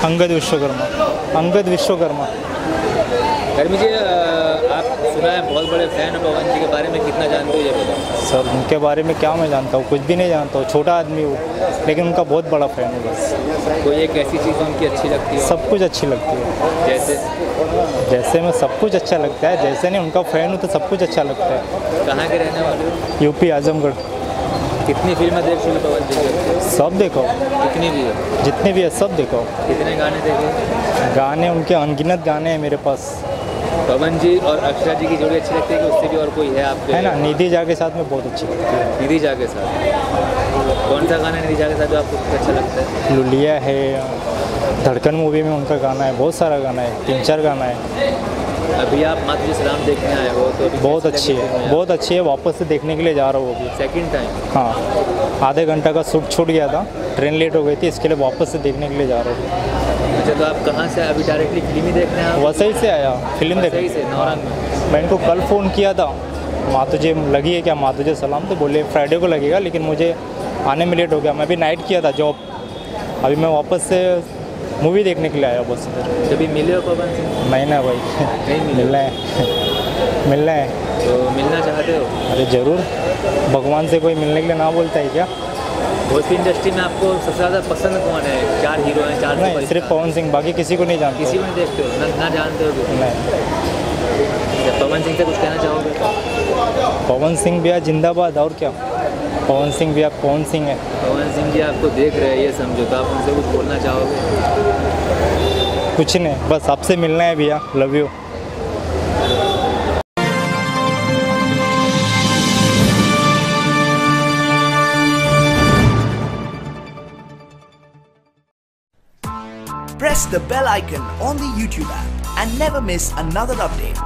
अंगद विश्वकर्मा। अंगद विश्वकर्मा। गर्मी जी, आप सुना है बहुत बड़े फैन हो पवन जी के बारे में, कितना जानते हो ये बताओ? सर उनके बारे में क्या मैं जानता हूँ, कुछ भी नहीं जानता हूँ, छोटा आदमी हूँ, लेकिन उनका बहुत बड़ा फ़ैन हूँ बस। कोई एक ऐसी चीज़ उनकी अच्छी लगती है? सब कुछ अच्छी लगती है। जैसे मैं सब कुछ अच्छा लगता है, जैसे नहीं उनका फ़ैन हूँ तो सब कुछ अच्छा लगता है। कहाँ के रहने वाले हो? यूपी आजमगढ़। कितनी फिल्में देख चुके पवन जी की? सब देखो। कितनी भी है? जितने भी है सब देखो। कितने गाने देखे? गाने उनके अनगिनत गाने हैं मेरे पास। पवन जी और अक्षरा जी की जोड़ी अच्छी लगती है कि उससे भी और कोई है आपके? है ना, निधि झा के साथ में बहुत अच्छी लगती है। निधि झा के साथ कौन सा गाना है निधि झा के साथ जो आपको अच्छा लगता है? लुलिया है, धड़कन मूवी में उनका गाना है, बहुत सारा गाना है, 3-4 गाना है। अभी आप माँ तुझे सलाम देखने आए हो तो अभी बहुत अच्छी है, बहुत अच्छी है। वापस से देखने के लिए जा रहा हूँ अभी, सेकंड टाइम? हाँ, आधे घंटा का शूट छूट गया था, ट्रेन लेट हो गई थी, इसके लिए वापस से देखने के लिए जा रहा हूँ। अच्छा, तो आप कहाँ से अभी डायरेक्टली फिल्म ही देखने आए? वसई से आया फिल्म देखने। वसई से, नौरंग में? मैं इनको कल फ़ोन किया था, माँ तुझे लगी है क्या, माँ तुझे सलाम, तो बोले फ्राइडे को लगेगा, लेकिन मुझे आने में लेट हो गया। मैं भी नाइट किया था जॉब, अभी मैं वापस से मूवी देखने के लिए आया बस। कभी मिले हो पवन सिंह? नहीं ना भाई, नहीं मिले? मिलना है मिलना है। तो मिलना चाहते हो? अरे ज़रूर, भगवान से कोई मिलने के लिए ना बोलता है क्या? भोजपुरी इंडस्ट्री में आपको सबसे ज़्यादा पसंद कौन है? 4 हीरो हैं, 4 नहीं, सिर्फ पवन सिंह, बाकी किसी को नहीं जानते। किसी को नहीं देखते हो? ना जानते हो भी? नहीं। पवन सिंह से कुछ कहना चाहोगे? पवन सिंह भैया जिंदाबाद, और क्या। पवन सिंह भैया कौन सिंह है। पवन सिंह जी आपको देख रहे हैं, ये समझो, तो आप उनसे कुछ बोलना चाहोगे? कुछ नहीं, बस आपसे मिलना है भैया, love you. Press the bell icon on the YouTube app and never miss another update.